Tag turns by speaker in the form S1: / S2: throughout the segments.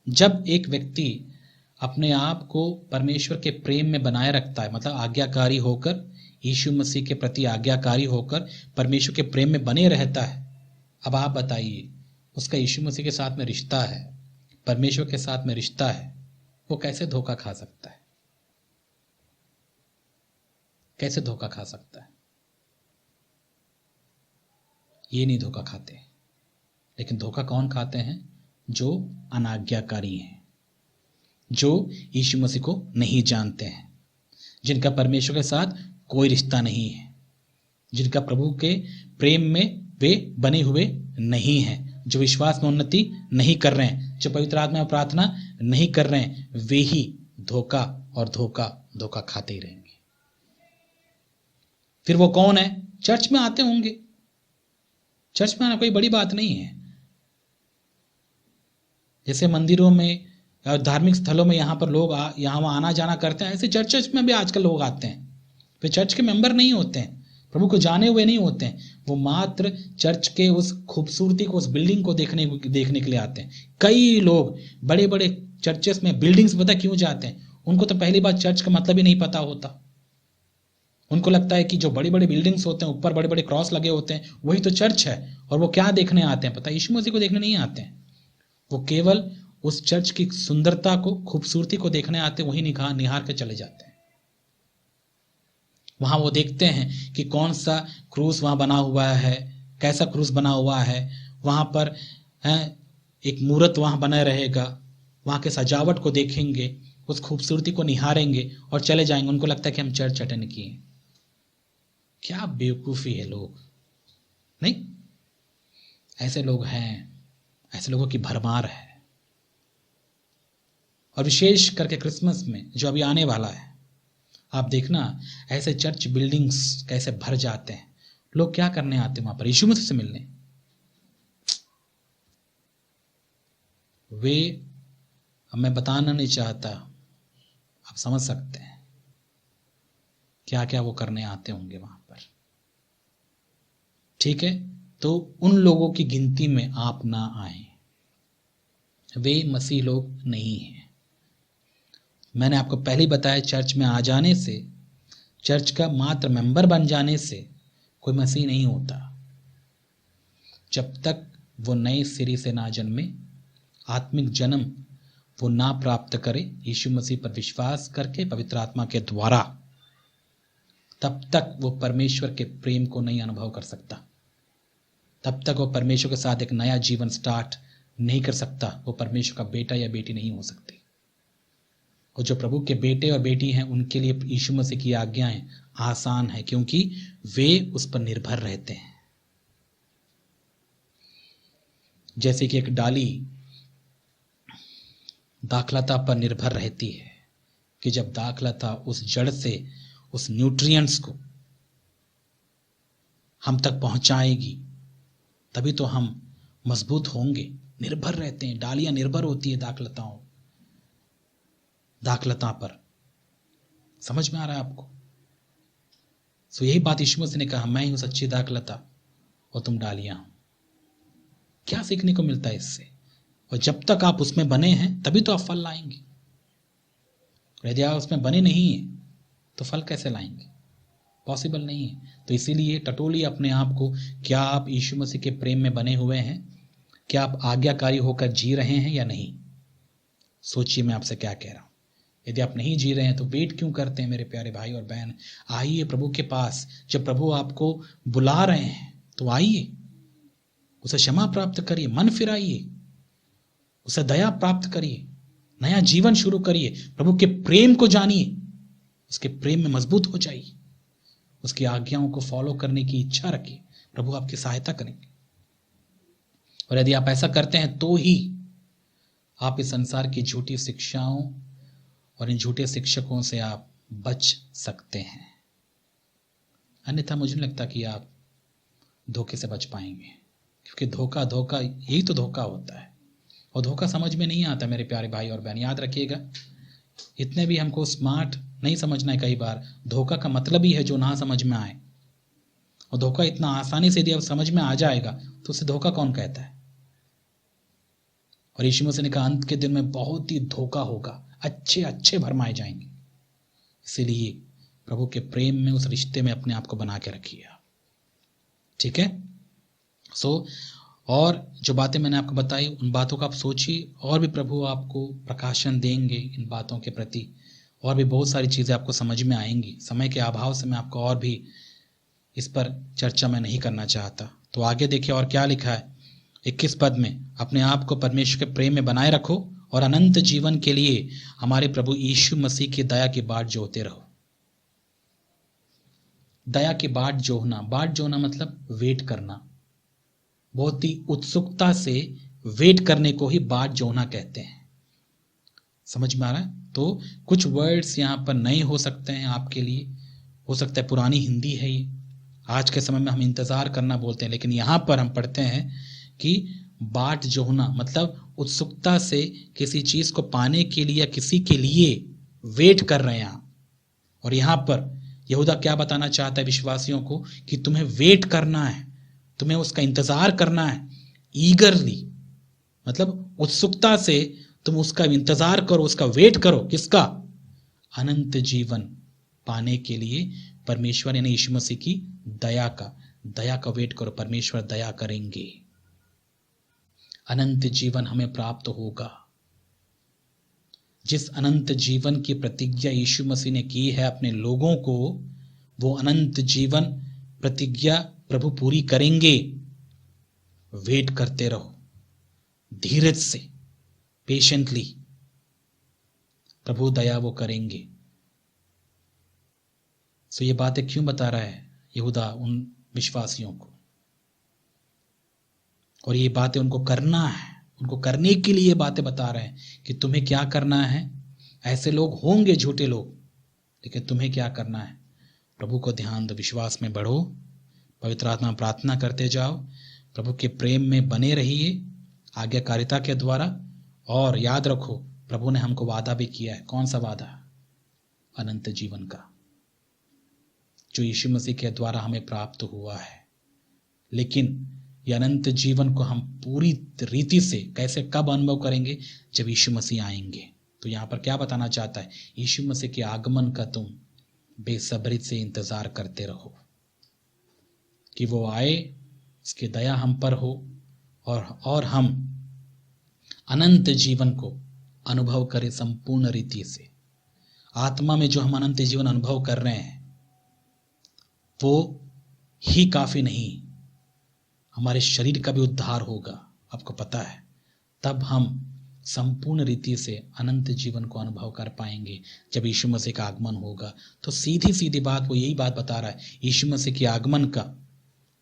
S1: जब एक व्यक्ति अपने आप को परमेश्वर के प्रेम में बनाए रखता है, मतलब आज्ञाकारी होकर, यीशु मसीह के प्रति आज्ञाकारी होकर परमेश्वर के प्रेम में बने रहता है, अब आप बताइए, उसका यीशु मसीह के साथ में रिश्ता है, परमेश्वर के साथ में रिश्ता है, वो कैसे धोखा खा सकता है? कैसे धोखा खा सकता है? ये नहीं धोखा खाते। लेकिन धोखा कौन खाते हैं? जो अनाज्ञाकारी हैं, जो यीशु मसीह को नहीं जानते हैं, जिनका परमेश्वर के साथ कोई रिश्ता नहीं है, जिनका प्रभु के प्रेम में वे बने हुए नहीं हैं, जो विश्वास में उन्नति नहीं कर रहे हैं, जो पवित्र आत्मा में प्रार्थना नहीं कर रहे हैं, वे ही धोखा और धोखा खाते ही रहेंगे। फिर वो कौन है? चर्च में आते होंगे। चर्च में आना कोई बड़ी बात नहीं है। जैसे मंदिरों में और धार्मिक स्थलों में यहाँ पर लोग यहाँ वहाँ आना जाना करते हैं, ऐसे चर्च में भी आजकल लोग आते हैं। वे चर्च के मेंबर नहीं होते हैं, प्रभु को जाने हुए नहीं होते हैं, वो मात्र चर्च के उस खूबसूरती को, उस बिल्डिंग को देखने के लिए आते हैं। कई लोग बड़े बड़े चर्चेस में, बिल्डिंग्स पता क्यों जाते हैं? उनको तो पहली बात चर्च का मतलब ही नहीं पता होता। उनको लगता है कि जो बड़ी बड़ी बिल्डिंग्स होते हैं, ऊपर बड़े बड़े क्रॉस लगे होते हैं, वही तो चर्च है। और वो क्या देखने आते हैं? पता, यीशु मसीह को देखने नहीं आते हैं। वो केवल उस चर्च की सुंदरता को, खूबसूरती को देखने आते हैं, वही निहार के चले जाते हैं। वहां वो देखते हैं कि कौन सा क्रूस वहां बना हुआ है, कैसा क्रूस बना हुआ है, वहां पर एक मूर्त वहां बना रहेगा, वहां के सजावट को देखेंगे, उस खूबसूरती को निहारेंगे और चले जाएंगे। उनको लगता है कि हम चर्च अटेंड किए। क्या बेवकूफी है लोग, नहीं? ऐसे लोग हैं, ऐसे लोगों की भरमार है। और विशेष करके क्रिसमस में जो अभी आने वाला है, आप देखना ऐसे चर्च बिल्डिंग्स कैसे भर जाते हैं। लोग क्या करने आते हैं वहां पर? यीशु मसीह से मिलने। वे, अब मैं बताना नहीं चाहता, आप समझ सकते हैं क्या क्या वो करने आते होंगे वहां पर। ठीक है, तो उन लोगों की गिनती में आप ना आए, वे मसीह लोग नहीं हैं। मैंने आपको पहले ही बताया, चर्च में आ जाने से, चर्च का मात्र मेंबर बन जाने से कोई मसीह नहीं होता। जब तक वो नए सिरे से ना जन्मे, आत्मिक जन्म वो ना प्राप्त करे यीशु मसीह पर विश्वास करके पवित्र आत्मा के द्वारा, तब तक वो परमेश्वर के प्रेम को नहीं अनुभव कर सकता। तब तक वो परमेश्वर के साथ एक नया जीवन स्टार्ट नहीं कर सकता। वो परमेश्वर का बेटा या बेटी नहीं हो सकती। और जो प्रभु के बेटे और बेटी हैं, उनके लिए यीशु मसीह की आज्ञाएं आसान है, क्योंकि वे उस पर निर्भर रहते हैं। जैसे कि एक डाली दाखलता पर निर्भर रहती है, कि जब दाखलता उस जड़ से उस न्यूट्रिएंट्स को हम तक पहुंचाएगी, तभी तो हम मजबूत होंगे। निर्भर रहते हैं, डालियां निर्भर होती है दाखलता पर। समझ में आ रहा है आपको? सो यही बात यीशु मसीह ने कहा, मैं ही हूं सच्ची दाखलता और तुम डालियां हो। क्या सीखने को मिलता है इससे? और जब तक आप उसमें बने हैं, तभी तो आप फल लाएंगे। यदि आप उसमें बने नहीं हैं, तो फल कैसे लाएंगे? पॉसिबल नहीं है। तो इसीलिए टटोलिए अपने आप को, क्या आप यीशु मसीह के प्रेम में बने हुए हैं? क्या आप आज्ञाकारी होकर जी रहे हैं या नहीं? सोचिए मैं आपसे क्या कह रहा हूं। यदि आप नहीं जी रहे हैं तो वेट क्यों करते हैं मेरे प्यारे भाई और बहन? आइए प्रभु के पास। जब प्रभु आपको बुला रहे हैं तो आइए, उसे क्षमा प्राप्त करिए, मन फिराइए, उसे दया प्राप्त करिए, नया जीवन शुरू करिए, प्रभु के प्रेम को जानिए, उसके प्रेम में मजबूत हो जाइए, उसकी आज्ञाओं को फॉलो करने की इच्छा रखिए। प्रभु आपकी सहायता करेंगे। और यदि आप ऐसा करते हैं तो ही आप इस संसार की झूठी शिक्षाओं और इन झूठे शिक्षकों से आप बच सकते हैं। अन्यथा मुझे नहीं लगता कि आप धोखे से बच पाएंगे, क्योंकि धोखा यही तो धोखा होता है। और धोखा समझ में नहीं आता मेरे प्यारे भाई और बहन, याद रखिएगा। इतने भी हमको स्मार्ट नहीं समझना है। कई बार धोखा का मतलब ही है जो ना समझ में आए। और धोखा इतना आसानी से यदि अब समझ में आ जाएगा तो उसे धोखा कौन कहता है? और यीशु मसीह ने कहा अंत के दिन में बहुत ही धोखा होगा, अच्छे अच्छे भरमाए जाएंगे। इसीलिए प्रभु के प्रेम में, उस रिश्ते में अपने आप को बना के रखिए। ठीक है। और जो बातें मैंने आपको बताई उन बातों का आप सोचिए, और भी प्रभु आपको प्रकाशन देंगे इन बातों के प्रति, और भी बहुत सारी चीज़ें आपको समझ में आएंगी। समय के अभाव से मैं आपको और भी इस पर चर्चा मैं नहीं करना चाहता। तो आगे देखिए और क्या लिखा है 21 पद में, अपने आप को परमेश्वर के प्रेम में बनाए रखो और अनंत जीवन के लिए हमारे प्रभु यीशु मसीह की दया की बाट जोहते रहो। दया की बाट जोहना मतलब वेट करना, बहुत ही उत्सुकता से वेट करने को ही बाट जोहना कहते हैं। समझ में आ रहा है? तो कुछ वर्ड्स यहाँ पर नए हो सकते हैं आपके लिए, हो सकता है पुरानी हिंदी है ये, आज के समय में हम इंतजार करना बोलते हैं, लेकिन यहाँ पर हम पढ़ते हैं कि बाट जोहना मतलब उत्सुकता से किसी चीज को पाने के लिए या किसी के लिए वेट कर रहे हैं आप। और यहाँ पर यहूदा क्या बताना चाहता है विश्वासियों को कि तुम्हें वेट करना है, तुम्हें उसका इंतजार करना है, ईगरली मतलब उत्सुकता से तुम उसका इंतजार करो, उसका वेट करो। किसका? अनंत जीवन पाने के लिए परमेश्वर यानी यीशु मसीह की दया का वेट करो। परमेश्वर दया करेंगे, अनंत जीवन हमें प्राप्त होगा। जिस अनंत जीवन की प्रतिज्ञा यीशु मसीह ने की है अपने लोगों को, वो अनंत जीवन प्रतिज्ञा प्रभु पूरी करेंगे। वेट करते रहो धीरज से, पेशेंटली, प्रभु दया वो करेंगे। सो ये बातें क्यों बता रहा है यहूदा उन विश्वासियों को? और ये बातें उनको करना है, उनको करने के लिए ये बातें बता रहे हैं कि तुम्हें क्या करना है। ऐसे लोग होंगे, झूठे लोग, लेकिन तुम्हें क्या करना है? प्रभु को ध्यान दो, विश्वास में बढ़ो, पवित्र आत्मा प्रार्थना करते जाओ, प्रभु के प्रेम में बने रहिए आज्ञाकारिता के द्वारा। और याद रखो प्रभु ने हमको वादा भी किया है। कौन सा वादा? अनंत जीवन का, जो यीशु मसीह के द्वारा हमें प्राप्त हुआ है। लेकिन ये अनंत जीवन को हम पूरी रीति से कैसे, कब अनुभव करेंगे? जब यीशु मसीह आएंगे। तो यहाँ पर क्या बताना चाहता है? यीशु मसीह के आगमन का तुम बेसब्री से इंतजार करते रहो कि वो आए, इसकी दया हम पर हो और हम अनंत जीवन को अनुभव करें संपूर्ण रीति से। आत्मा में जो हम अनंत जीवन अनुभव कर रहे हैं वो ही काफी नहीं, हमारे शरीर का भी उद्धार होगा, आपको पता है। तब हम संपूर्ण रीति से अनंत जीवन को अनुभव कर पाएंगे जब यीशु मसीह का आगमन होगा। तो सीधी सीधी बात वो यही बात बता रहा है, यीशु मसीह के आगमन का,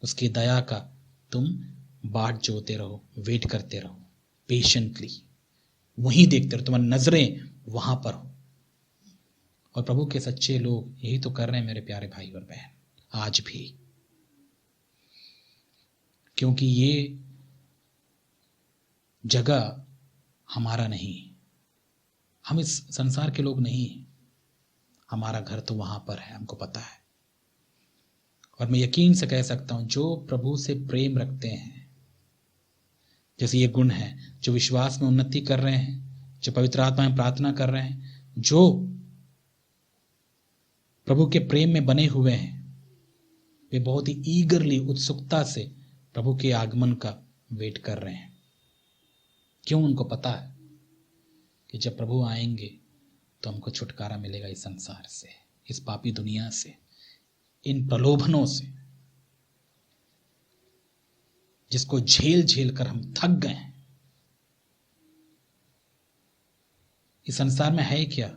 S1: उसकी दया का तुम बाट जोते रहो, वेट करते रहो पेशेंटली, वहीं देखते रहो, तुम्हारी नजरें वहां पर हो। और प्रभु के सच्चे लोग यही तो कर रहे हैं मेरे प्यारे भाई और बहन, आज भी। क्योंकि ये जगह हमारा नहीं, हम इस संसार के लोग नहीं, हमारा घर तो वहां पर है, हमको पता है। और मैं यकीन से कह सकता हूं जो प्रभु से प्रेम रखते हैं, जैसे ये गुण है, जो विश्वास में उन्नति कर रहे हैं, जो पवित्र आत्मा में प्रार्थना कर रहे हैं, जो प्रभु के प्रेम में बने हुए हैं, वे बहुत ही ईगरली, उत्सुकता से प्रभु के आगमन का वेट कर रहे हैं। क्यों? उनको पता है कि जब प्रभु आएंगे तो हमको छुटकारा मिलेगा इस संसार से, इस पापी दुनिया से, इन प्रलोभनों से जिसको झेल झेल कर हम थक गए हैं। इस संसार में है क्या?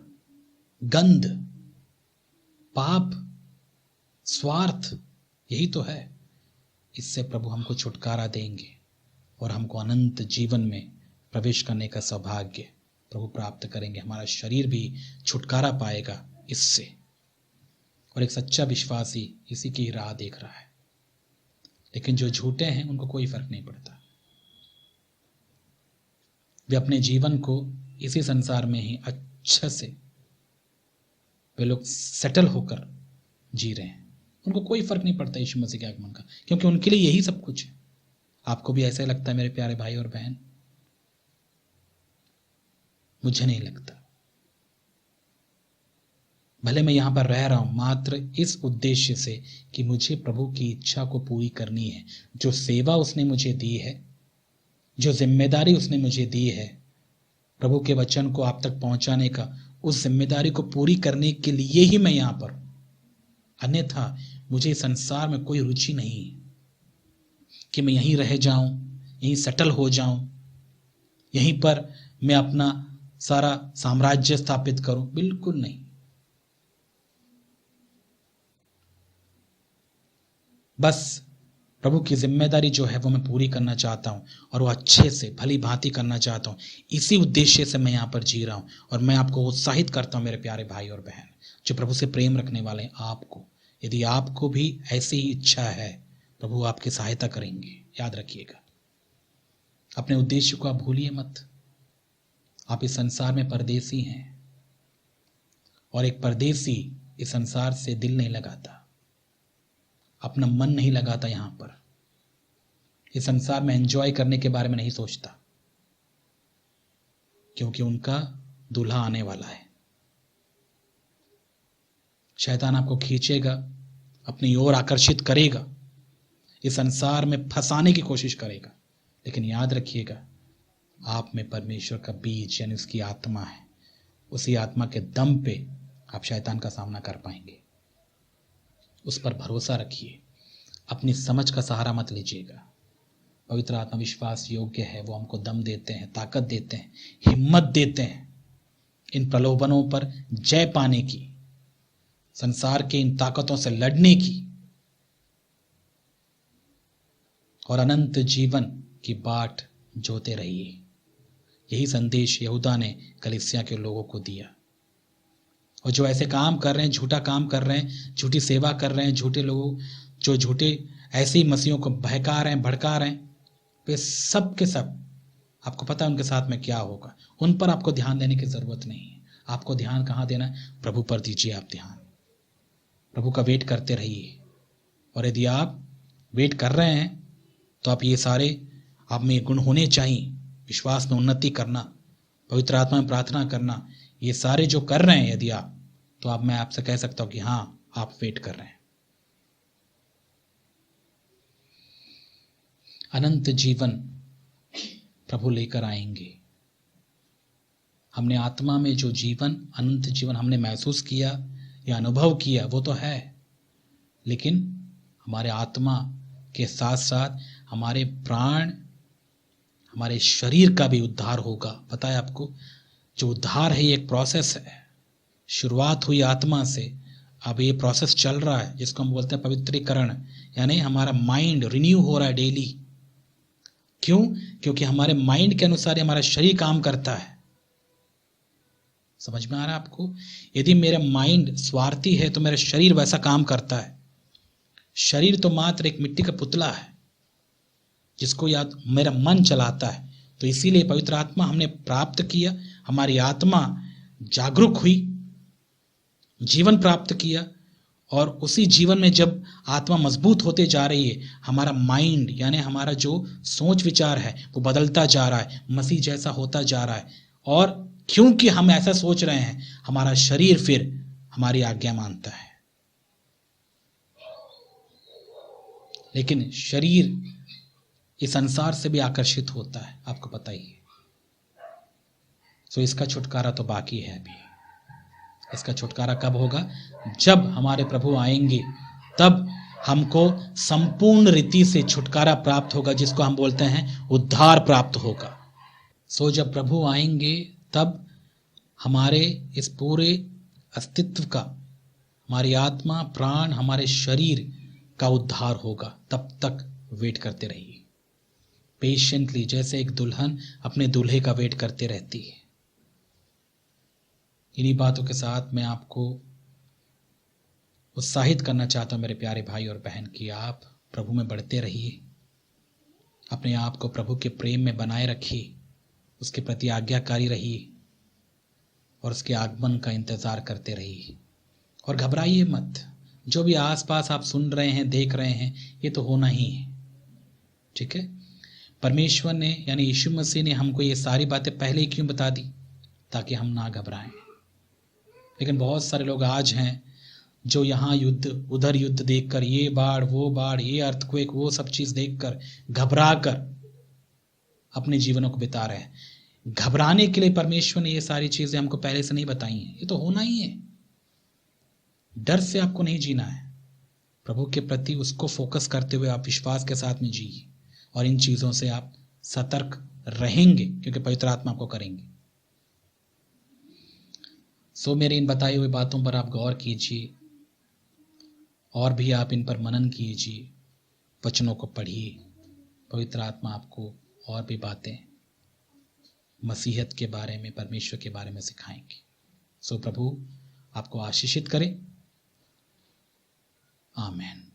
S1: गंध, पाप, स्वार्थ, यही तो है। इससे प्रभु हमको छुटकारा देंगे और हमको अनंत जीवन में प्रवेश करने का सौभाग्य प्रभु प्राप्त करेंगे। हमारा शरीर भी छुटकारा पाएगा इससे। और एक सच्चा विश्वासी इसी की राह देख रहा है। लेकिन जो झूठे हैं उनको कोई फर्क नहीं पड़ता, वे अपने जीवन को इसी संसार में ही अच्छे से वे लोग सेटल होकर जी रहे हैं। उनको कोई फर्क नहीं पड़ता यीशु मसीह के आगमन का, क्योंकि उनके लिए यही सब कुछ है। आपको भी ऐसा ही लगता है मेरे प्यारे भाई और बहन? मुझे नहीं लगता। भले मैं यहां पर रह रहा हूं मात्र इस उद्देश्य से कि मुझे प्रभु की इच्छा को पूरी करनी है। जो सेवा उसने मुझे दी है, जो जिम्मेदारी उसने मुझे दी है प्रभु के वचन को आप तक पहुंचाने का, उस जिम्मेदारी को पूरी करने के लिए ही मैं यहां पर हूं। अन्यथा मुझे संसार में कोई रुचि नहीं है कि मैं यहीं रह जाऊं, यहीं सेटल हो जाऊं, यहीं पर मैं अपना सारा साम्राज्य स्थापित करूं। बिल्कुल नहीं। बस प्रभु की जिम्मेदारी जो है वो मैं पूरी करना चाहता हूं और वो अच्छे से भली भांति करना चाहता हूं। इसी उद्देश्य से मैं यहां पर जी रहा हूं और मैं आपको उत्साहित करता हूं मेरे प्यारे भाई और बहन जो प्रभु से प्रेम रखने वाले हैं। आपको, यदि आपको भी ऐसी ही इच्छा है, प्रभु आपकी सहायता करेंगे। याद रखिएगा, अपने उद्देश्य को आप भूलिए मत। आप इस संसार में परदेसी हैं और एक परदेसी इस संसार से दिल नहीं लगाता, अपना मन नहीं लगाता, यहां पर इस संसार में एंजॉय करने के बारे में नहीं सोचता, क्योंकि उनका दूल्हा आने वाला है। शैतान आपको खींचेगा, अपनी ओर आकर्षित करेगा, इस संसार में फंसाने की कोशिश करेगा, लेकिन याद रखिएगा आप में परमेश्वर का बीज यानी उसकी आत्मा है। उसी आत्मा के दम पे आप शैतान का सामना कर पाएंगे। उस पर भरोसा रखिए, अपनी समझ का सहारा मत लीजिएगा। पवित्र आत्मा विश्वास योग्य है, वो हमको दम देते हैं, ताकत देते हैं, हिम्मत देते हैं इन प्रलोभनों पर जय पाने की, संसार के इन ताकतों से लड़ने की और अनंत जीवन की बाट जोते रहिए। यही संदेश यहूदा ने कलीसिया के लोगों को दिया। और जो ऐसे काम कर रहे हैं, झूठा काम कर रहे हैं, झूठी सेवा कर रहे हैं, झूठे लोगों जो झूठे ऐसे ही मसीहों को बहका रहे हैं, भड़का रहे हैं, वे सब के सब आपको पता है उनके साथ में क्या होगा। उन पर आपको ध्यान देने की जरूरत नहीं है। आपको ध्यान कहाँ देना है? प्रभु पर दीजिए आप ध्यान। प्रभु का वेट करते रहिए। और यदि आप वेट कर रहे हैं तो आप ये सारे आप में गुण होने चाहिए। विश्वास में उन्नति करना, पवित्र आत्मा में प्रार्थना करना, ये सारे जो कर रहे हैं यदि आप, तो आप, मैं आपसे कह सकता हूं कि हाँ आप वेट कर रहे हैं। अनंत जीवन प्रभु लेकर आएंगे। हमने आत्मा में जो जीवन, अनंत जीवन हमने महसूस किया या अनुभव किया वो तो है, लेकिन हमारे आत्मा के साथ साथ हमारे प्राण, हमारे शरीर का भी उद्धार होगा। पता है आपको, जो उद्धार है ये एक प्रोसेस है। शुरुआत हुई आत्मा से, अब ये प्रोसेस चल रहा है जिसको हम बोलते हैं पवित्रीकरण, यानी हमारा माइंड रिन्यू हो रहा है डेली। क्यों? क्योंकि हमारे माइंड के अनुसार हमारा शरीर काम करता है। समझ में आ रहा है आपको? यदि मेरा माइंड स्वार्थी है तो मेरा शरीर वैसा काम करता है। शरीर तो मात्र एक मिट्टी का पुतला है जिसको याद मेरा मन चलाता है। तो इसीलिए पवित्र आत्मा हमने प्राप्त किया, हमारी आत्मा जागरूक हुई, जीवन प्राप्त किया, और उसी जीवन में जब आत्मा मजबूत होते जा रही है, हमारा माइंड यानी हमारा जो सोच विचार है वो बदलता जा रहा है, मसीह जैसा होता जा रहा है। और क्योंकि हम ऐसा सोच रहे हैं, हमारा शरीर फिर हमारी आज्ञा मानता है। लेकिन शरीर इस संसार से भी आकर्षित होता है, आपको पता ही है। तो इसका छुटकारा तो बाकी है अभी। इसका छुटकारा कब होगा? जब हमारे प्रभु आएंगे, तब हमको संपूर्ण रीति से छुटकारा प्राप्त होगा, जिसको हम बोलते हैं उद्धार प्राप्त होगा। सो जब प्रभु आएंगे तब हमारे इस पूरे अस्तित्व का, हमारी आत्मा, प्राण, हमारे शरीर का उद्धार होगा। तब तक वेट करते रहिए पेशेंटली, जैसे एक दुल्हन अपने दूल्हे का वेट करते रहती है। इन्हीं बातों के साथ मैं आपको उत्साहित करना चाहता हूं मेरे प्यारे भाई और बहन कि आप प्रभु में बढ़ते रहिए, अपने आप को प्रभु के प्रेम में बनाए रखिए, उसके प्रति आज्ञाकारी रहिए और उसके आगमन का इंतजार करते रहिए। और घबराइए मत, जो भी आसपास आप सुन रहे हैं, देख रहे हैं, ये तो होना ही है। ठीक है? परमेश्वर ने यानी यीशु मसीह ने हमको ये सारी बातें पहले ही क्यों बता दी? ताकि हम ना घबराएं। लेकिन बहुत सारे लोग आज हैं जो यहाँ युद्ध उधर युद्ध देखकर, ये बाढ़, ये अर्थक्वेक, वो सब चीज देखकर घबरा कर अपने जीवनों को बिता रहे हैं। घबराने के लिए परमेश्वर ने ये सारी चीजें हमको पहले से नहीं बताई हैं, ये तो होना ही है। डर से आपको नहीं जीना है, प्रभु के प्रति उसको फोकस करते हुए आप विश्वास के साथ में जिए, और इन चीजों से आप सतर्क रहेंगे क्योंकि पवित्र आत्मा आपको करेंगे। सो मेरी इन बताई हुई बातों पर आप गौर कीजिए, और भी आप इन पर मनन कीजिए, वचनों को पढ़िए। पवित्र आत्मा आपको और भी बातें मसीहत के बारे में, परमेश्वर के बारे में सिखाएंगे। सो प्रभु आपको आशीषित करे। आमीन।